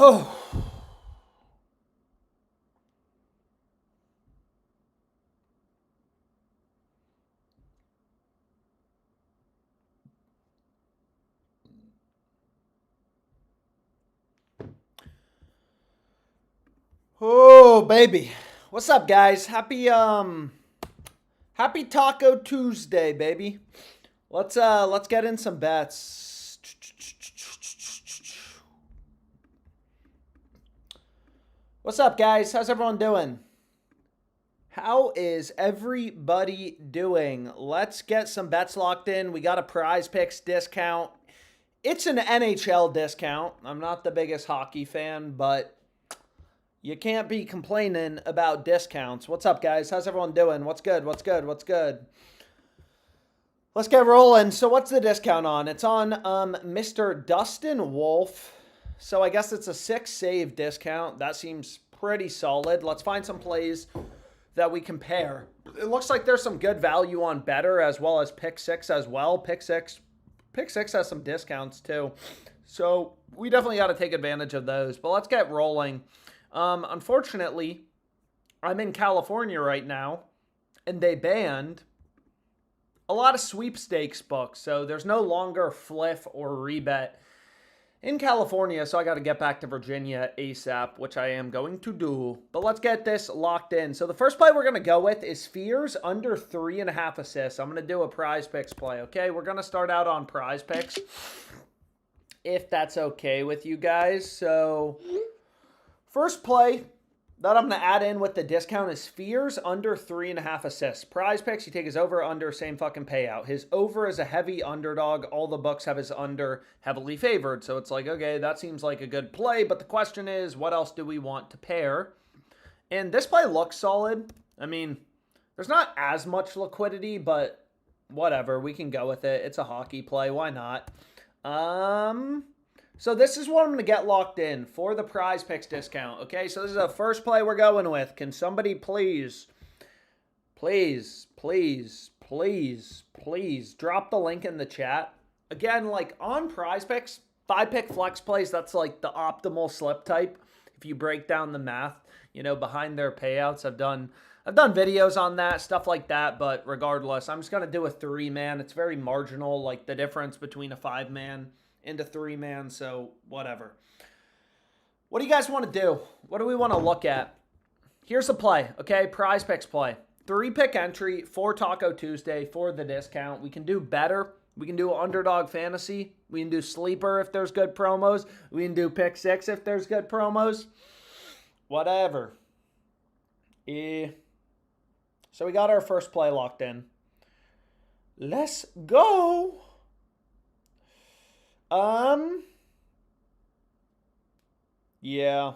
Oh. Oh, baby. What's up, guys? Happy Taco Tuesday, baby. Let's get in some bets. What's up, guys? How's everyone doing? How is everybody doing? Let's get some bets locked in. We got a Prize Picks discount. It's an NHL discount. I'm not the biggest hockey fan, but you can't be complaining about discounts. What's up, guys? How's everyone doing? What's good? What's good? What's good? Let's get rolling. So what's the discount on? It's on Mr. Dustin Wolf. So I guess it's a 6-save discount. That seems pretty solid. Let's find some plays that we compare. It looks like there's some good value on Better as well as Pick 6 as well. Pick 6 has some discounts too. So we definitely got to take advantage of those. But let's get rolling. Unfortunately, I'm in California right now, and they banned a lot of sweepstakes books. So there's no longer Fliff or Rebet in California, so I got to get back to Virginia ASAP, which I am going to do. But let's get this locked in. So the first play we're going to go with is Spheres under 3.5 assists. I'm going to do a Prize Picks play, okay? We're going to start out on Prize Picks, if that's okay with you guys. So first play that I'm going to add in with the discount is Spheres under 3.5 assists. Prize Picks, you take his over, under, same fucking payout. His over is a heavy underdog. All the books have his under heavily favored. So it's like, okay, that seems like a good play. But the question is, what else do we want to pair? And this play looks solid. I mean, there's not as much liquidity, but whatever. We can go with it. It's a hockey play. Why not? So this is what I'm going to get locked in for the Prize Picks discount. Okay, so this is the first play we're going with. Can somebody please drop the link in the chat? Again, like on Prize Picks, 5-pick flex plays, that's like the optimal slip type. If you break down the math, behind their payouts, I've done videos on that, stuff like that, but regardless, I'm just going to do a 3-man. It's very marginal, like the difference between a 5-man into 3-man, so whatever. What do you guys want to do? What do we want to look at? Here's the play, okay? Prize Picks play. 3-pick entry for Taco Tuesday for the discount. We can do Better. We can do Underdog Fantasy. We can do Sleeper if there's good promos. We can do Pick 6 if there's good promos. Whatever. So we got our first play locked in. Let's go. Yeah.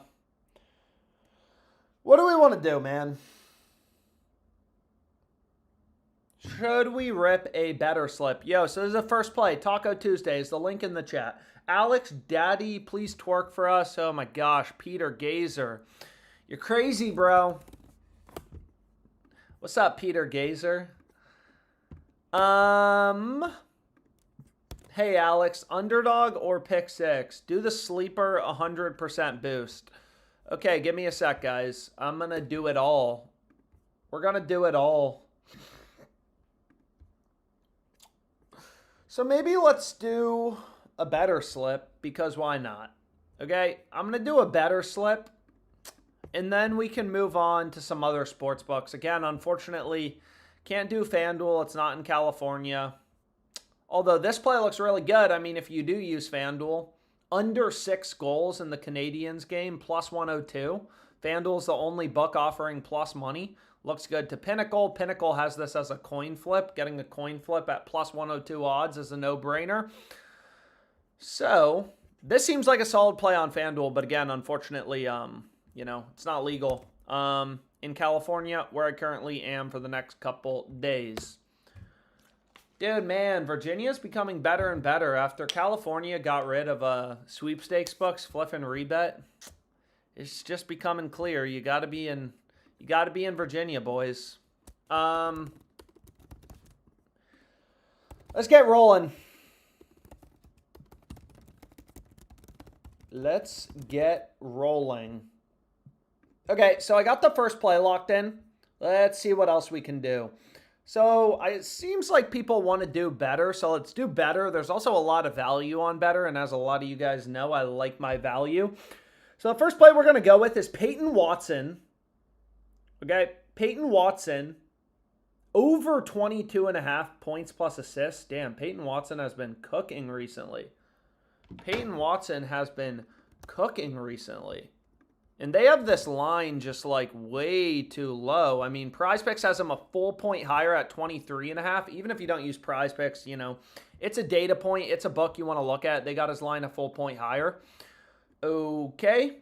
What do we want to do, man? Should we rip a Better slip? Yo, so this is the first play. Taco Tuesday is the link in the chat. Alex Daddy, please twerk for us. Oh my gosh, Peter Gazer. You're crazy, bro. What's up, Peter Gazer? Hey, Alex, underdog or pick 6? Do the sleeper 100% boost. Okay, give me a sec, guys. I'm going to do it all. We're going to do it all. So maybe let's do a Better slip, because why not? Okay, I'm going to do a Better slip, and then we can move on to some other sports books. Again, unfortunately, can't do FanDuel. It's not in California. Although this play looks really good. I mean, if you do use FanDuel, under 6 goals in the Canadiens game, plus 102. FanDuel's the only book offering plus money. Looks good to Pinnacle. Pinnacle has this as a coin flip. Getting a coin flip at plus 102 odds is a no-brainer. So this seems like a solid play on FanDuel, but again, unfortunately, it's not legal in California, where I currently am for the next couple days. Dude, man, Virginia's becoming better and better after California got rid of sweepstakes books, Fliff and Rebet. It's just becoming clear. You got to be in Virginia, boys. Let's get rolling. Let's get rolling. Okay, so I got the first play locked in. Let's see what else we can do. So it seems like people want to do better, so let's do better. There's also a lot of value on better, and as a lot of you guys know, I like my value. So the first play we're going to go with is Peyton Watson. Okay, Peyton Watson over 22.5 points plus assists. Damn, Peyton Watson has been cooking recently. Peyton Watson has been cooking recently. And they have this line just like way too low. I mean, PrizePicks has him a full point higher at 23.5. Even if you don't use PrizePicks, you know, it's a data point. It's a book you want to look at. They got his line a full point higher. Okay.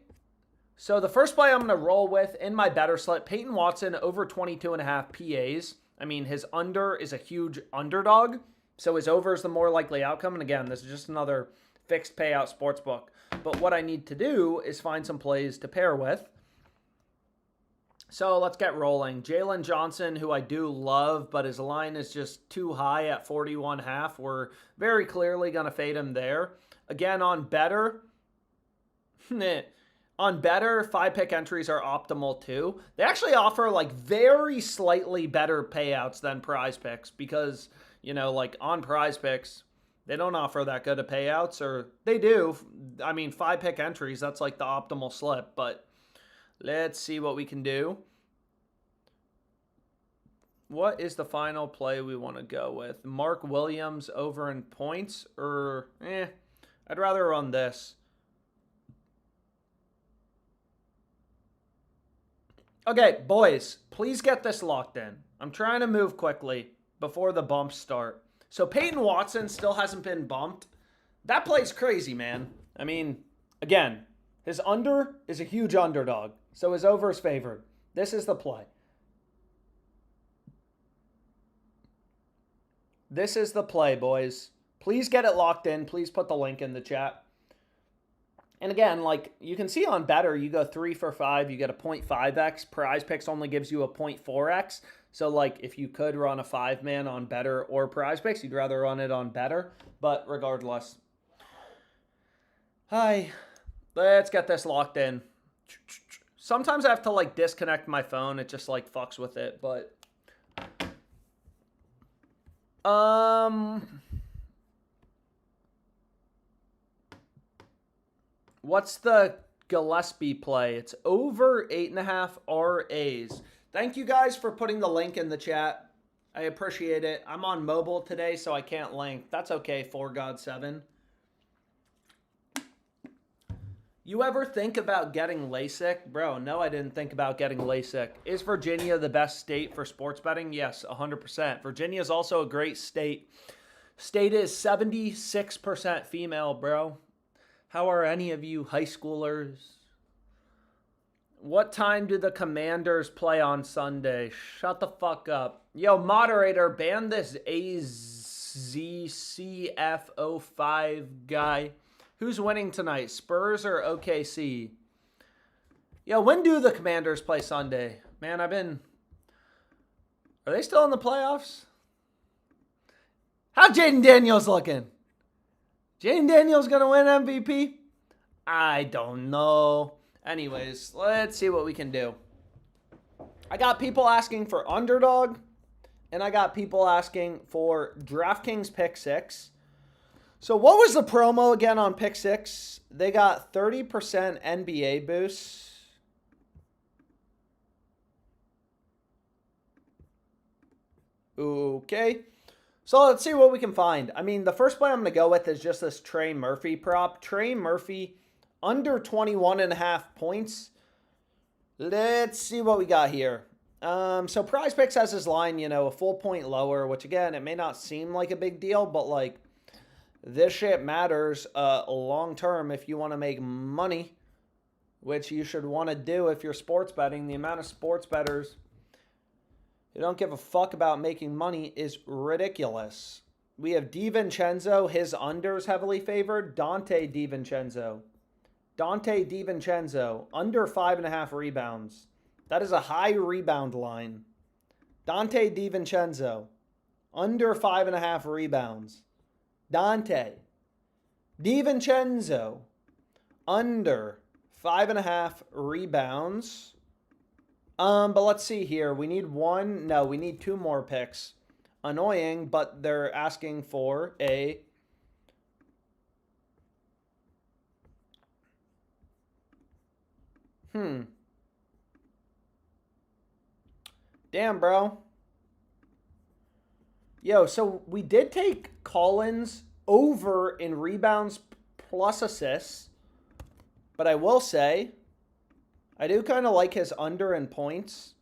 So the first play I'm going to roll with in my better slip, Peyton Watson over 22.5 PAs. I mean, his under is a huge underdog. So his over is the more likely outcome. And again, this is just another fixed payout sports book. But what I need to do is find some plays to pair with. So let's get rolling. Jalen Johnson, who I do love, but his line is just too high at 41.5. We're very clearly going to fade him there. Again, on better, on better, 5-pick entries are optimal too. They actually offer like very slightly better payouts than PrizePicks because, you know, like on PrizePicks, they don't offer that good of payouts, or they do. I mean, 5-pick entries, that's like the optimal slip, but let's see what we can do. What is the final play we want to go with? Mark Williams over in points, or I'd rather run this. Okay, boys, please get this locked in. I'm trying to move quickly before the bumps start. So Peyton Watson still hasn't been bumped. That play's crazy, man. I mean, again, his under is a huge underdog. So his over is favored. This is the play. This is the play, boys. Please get it locked in. Please put the link in the chat. And again, like you can see on better, you go 3 for 5, you get a 0.5x. PrizePicks only gives you a 0.4x. So, like, if you could run a 5-man on better or PrizePicks, you'd rather run it on better. But regardless. Hi. Let's get this locked in. Sometimes I have to, like, disconnect my phone. It just, like, fucks with it. But, what's the Gillespie play? It's over 8.5 RAs. Thank you guys for putting the link in the chat. I appreciate it. I'm on mobile today, so I can't link. That's okay, 4God7. You ever think about getting LASIK? Bro, no, I didn't think about getting LASIK. Is Virginia the best state for sports betting? Yes, 100%. Virginia is also a great state. State is 76% female, bro. How are any of you high schoolers? What time do the Commanders play on Sunday? Shut the fuck up. Yo, moderator, ban this AZCF05 guy. Who's winning tonight, Spurs or OKC? Yo, when do the Commanders play Sunday? Man, are they still in the playoffs? How's Jaden Daniels looking? Jaden Daniels going to win MVP? I don't know. Anyways, let's see what we can do. I got people asking for underdog, and I got people asking for DraftKings Pick 6. So what was the promo again on Pick 6? They got 30% NBA boost. Okay. So let's see what we can find. I mean, the first play I'm going to go with is just this Trey Murphy prop. Trey Murphy under 21.5 points. Let's see what we got here. So PrizePicks has his line, you know, a full point lower, which again, it may not seem like a big deal, but like this shit matters long term if you want to make money, which you should want to do if you're sports betting. The amount of sports bettors who don't give a fuck about making money is ridiculous. We have DiVincenzo, his unders heavily favored. Dante DiVincenzo, under 5.5 rebounds. That is a high rebound line. Dante DiVincenzo, under 5.5 rebounds. Dante DiVincenzo, under 5.5 rebounds. But let's see here. We need one. No, we need 2 more picks. Annoying, but they're asking for a... Damn, bro. Yo, so we did take Collins over in rebounds plus assists. But I will say, I do kind of like his under in points.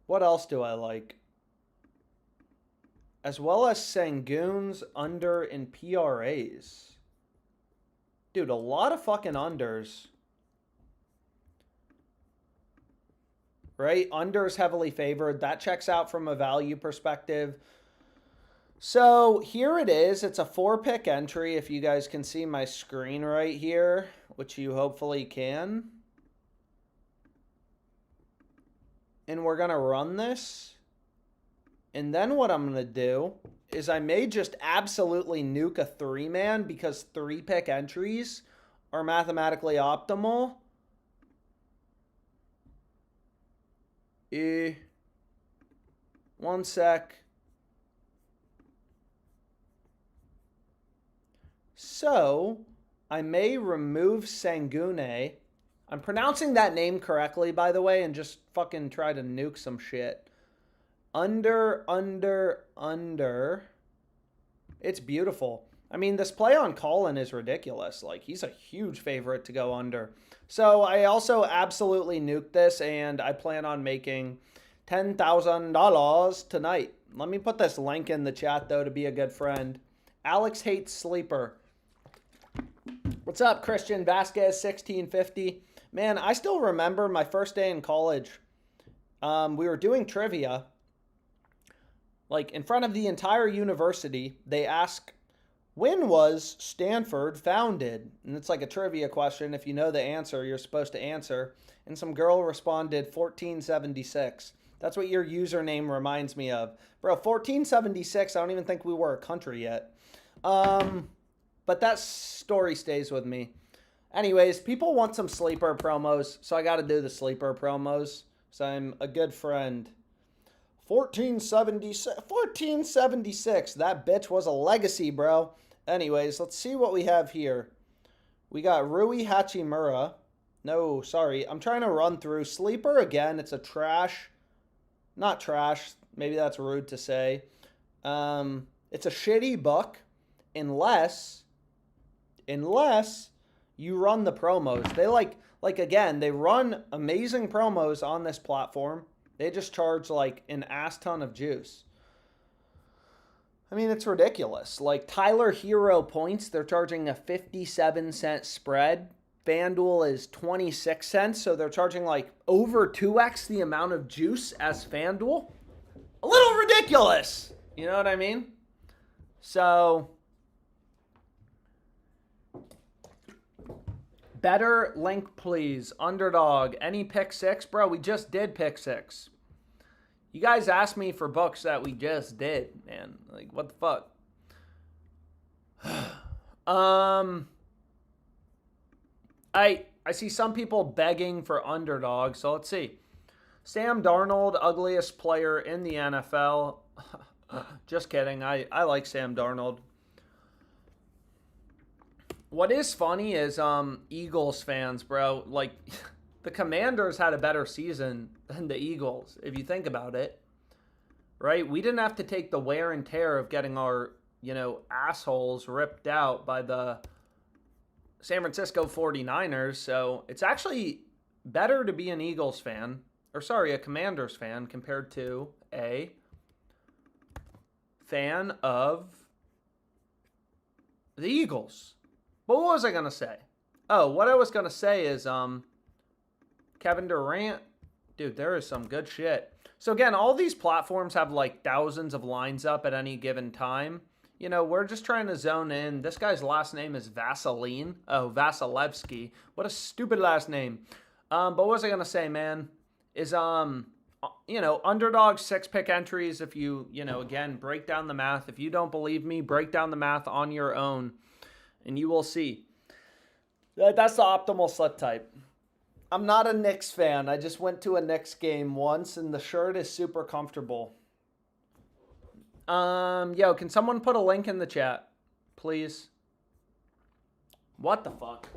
What else do I like? As well as Sengun's under in PRAs. Dude, a lot of fucking unders. Right? Unders heavily favored. That checks out from a value perspective. So here it is. It's a 4-pick entry, if you guys can see my screen right here, which you hopefully can. And we're going to run this. And then what I'm going to do is I may just absolutely nuke a 3-man because 3-pick entries are mathematically optimal. One sec. So, I may remove Sangune. I'm pronouncing that name correctly, by the way, and just fucking try to nuke some shit. Under. It's beautiful. I mean, this play on Colin is ridiculous. Like, he's a huge favorite to go under. So, I also absolutely nuked this, and I plan on making $10,000 tonight. Let me put this link in the chat, though, to be a good friend. Alex hates sleeper. What's up, Christian Vasquez, 1650? Man, I still remember my first day in college. We were doing trivia. Like, in front of the entire university, they ask, when was Stanford founded? And it's like a trivia question. If you know the answer, you're supposed to answer. And some girl responded, 1476. That's what your username reminds me of. Bro, 1476, I don't even think we were a country yet. But that story stays with me. Anyways, people want some sleeper promos, so I got to do the sleeper promos. So I'm a good friend. 1476. That bitch was a legacy, bro. Anyways, let's see what we have here. We got Rui Hachimura. No, sorry. I'm trying to run through. Sleeper, again, it's a trash. Not trash. Maybe that's rude to say. It's a shitty book unless you run the promos. They like again, they run amazing promos on this platform. They just charge like an ass ton of juice. I mean, it's ridiculous. Like Tyler Hero points, they're charging a 57-cent spread. FanDuel is 26 cents, so they're charging like over 2x the amount of juice as FanDuel. A little ridiculous. You know what I mean? So, better link, please. Underdog. Any pick 6? Bro, we just did pick 6. You guys asked me for books that we just did, man. Like, what the fuck? I see some people begging for underdog, so let's see. Sam Darnold, ugliest player in the NFL. Just kidding. I like Sam Darnold. What is funny is Eagles fans, bro. Like, the Commanders had a better season than the Eagles, if you think about it. Right? We didn't have to take the wear and tear of getting our, assholes ripped out by the San Francisco 49ers. So it's actually better to be an Eagles fan, a Commanders fan, compared to a fan of the Eagles. But what was I going to say? Oh, what I was going to say is Kevin Durant. Dude, there is some good shit. So again, all these platforms have like thousands of lines up at any given time. We're just trying to zone in. This guy's last name is Vaseline. Oh, Vasilevsky. What a stupid last name. But what was I going to say, man? Is you know, underdog 6-pick entries. If you, again, break down the math. If you don't believe me, break down the math on your own and you will see. That's the optimal slip type. I'm not a Knicks fan. I just went to a Knicks game once and the shirt is super comfortable. Yo, can someone put a link in the chat, please? What the fuck?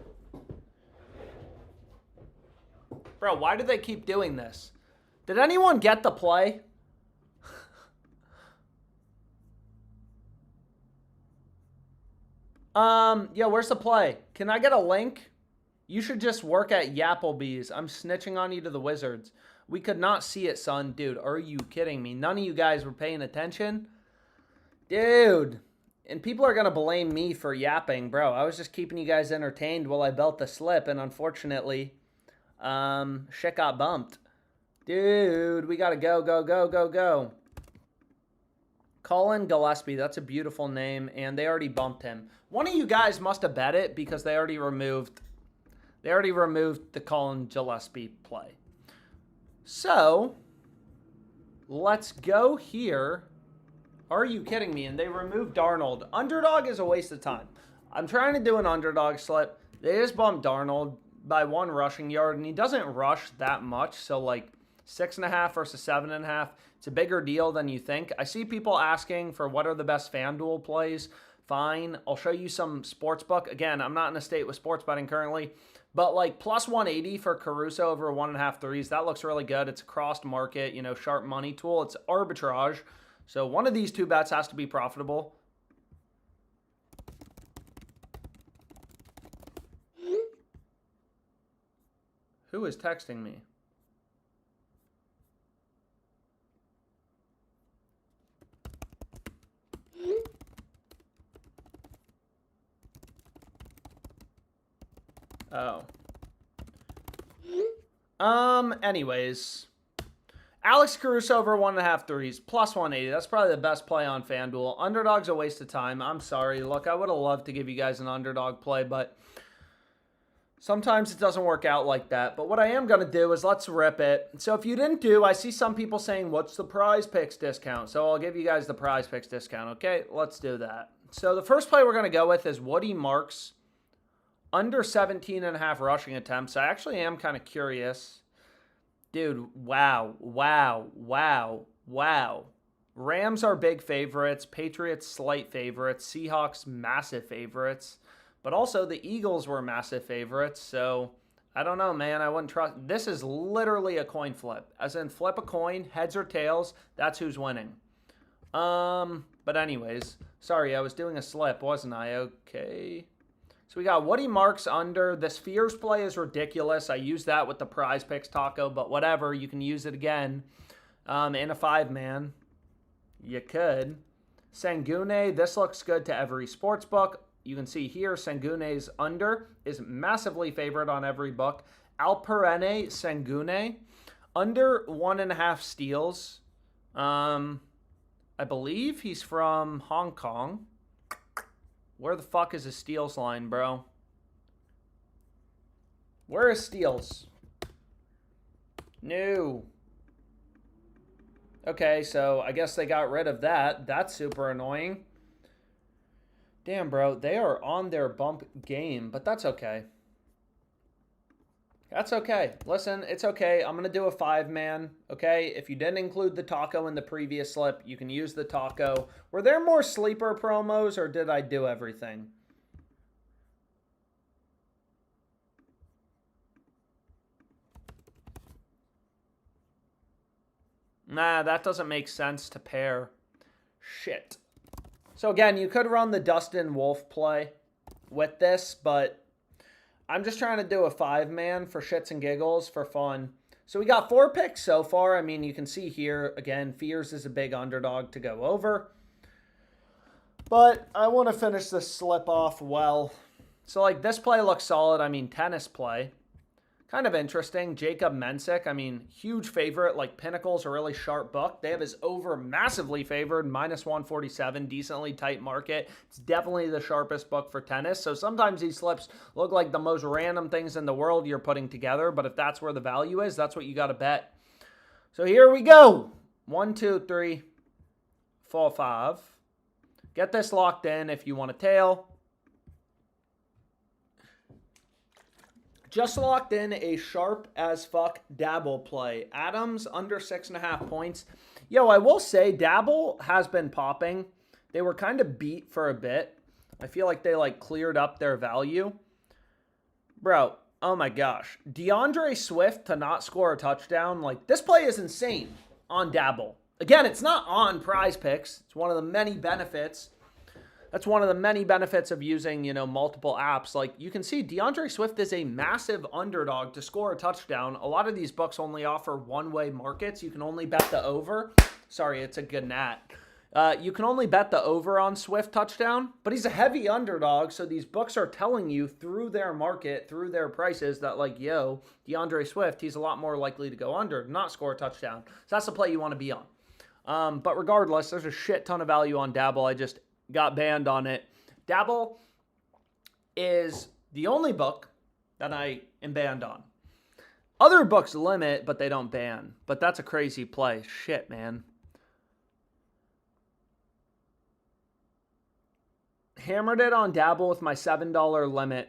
Bro, why do they keep doing this? Did anyone get the play? Yo, where's the play? Can I get a link? You should just work at Yapplebee's. I'm snitching on you to the Wizards. We could not see it, son. Dude, are you kidding me? None of you guys were paying attention? Dude. And people are going to blame me for yapping. Bro, I was just keeping you guys entertained while I belt the slip. And unfortunately, shit got bumped. Dude, we got to go. Colin Gillespie, that's a beautiful name. And they already bumped him. One of you guys must have bet it because they already removed the Colin Gillespie play. So, let's go here. Are you kidding me? And they removed Darnold. Underdog is a waste of time. I'm trying to do an underdog slip. They just bumped Darnold by 1 rushing yard, and he doesn't rush that much. So, like, 6.5 versus 7.5. It's a bigger deal than you think. I see people asking for what are the best FanDuel plays. Fine. I'll show you some sportsbook. Again, I'm not in a state with sports betting currently. But like plus 180 for Caruso over 1.5 threes, that looks really good. It's a crossed market, sharp money tool. It's arbitrage. So one of these 2 bets has to be profitable. Who is texting me? Oh. Anyways. Alex Caruso over 1.5 threes, plus 180. That's probably the best play on FanDuel. Underdog's a waste of time. I'm sorry. Look, I would have loved to give you guys an underdog play, but sometimes it doesn't work out like that. But what I am going to do is let's rip it. So if you didn't do, I see some people saying, what's the prize picks discount? So I'll give you guys the prize picks discount. Okay, let's do that. So the first play we're going to go with is Woody Marks. Under 17.5 rushing attempts. I actually am kind of curious. Dude, wow. Rams are big favorites. Patriots slight favorites. Seahawks massive favorites. But also the Eagles were massive favorites. So I don't know, man. I wouldn't trust. This is literally a coin flip. As in flip a coin, heads or tails. That's who's winning. But anyways. Sorry, I was doing a slip, wasn't I? Okay. So we got Woody Marks under. The Spheres play is ridiculous. I used that with the prize picks taco, but whatever. You can use it again in a 5-man. You could. Sengun, this looks good to every sports book. You can see here Sengun's under is massively favored on every book. Alperene Sengun, under 1.5 steals. I believe he's from Hong Kong. Where the fuck is his steals line, bro? Where is steals? No. Okay, so I guess they got rid of that. That's super annoying. Damn, bro. They are on their bump game, but that's okay. That's okay. Listen, it's okay. I'm going to do a 5-man, okay? If you didn't include the taco in the previous slip, you can use the taco. Were there more sleeper promos, or did I do everything? Nah, that doesn't make sense to pair. Shit. So again, you could run the Dustin Wolf play with this, but I'm just trying to do a 5-man for shits and giggles for fun. So we got 4 picks so far. I mean, you can see here, again, Fears is a big underdog to go over. But I want to finish this slip off well. So, like, this play looks solid. I mean, tennis play. Kind of interesting. Jacob Mensick, I mean, huge favorite. Like, Pinnacle's a really sharp book. They have his over massively favored, minus 147, decently tight market. It's definitely the sharpest book for tennis. So sometimes these slips look like the most random things in the world you're putting together. But if that's where the value is, that's what you got to bet. So here we go. 1, 2, 3, 4, 5. Get this locked in if you want to tail. Just locked in a sharp as fuck Dabble play. Adams under 6.5 points. Yo, I will say Dabble has been popping. They were kind of beat for a bit. I feel like they like cleared up their value. Bro, oh my gosh. DeAndre Swift to not score a touchdown. Like, this play is insane on Dabble. Again, it's not on Prize Picks. It's one of the many benefits. That's one of the many benefits of using, you know, multiple apps. Like, you can see DeAndre Swift is a massive underdog to score a touchdown. A lot of these books only offer one-way markets. You can only bet the over. Sorry, it's a good gnat. You can only bet the over on Swift touchdown, but he's a heavy underdog, so these books are telling you through their market, through their prices, that like, yo, DeAndre Swift, he's a lot more likely to go under, not score a touchdown. So that's the play you want to be on. But regardless, there's a shit ton of value on Dabble. I just got banned on it. Dabble is the only book that I am banned on. Other books limit, but they don't ban. But that's a crazy play. Shit, man. Hammered it on Dabble with my $7 limit.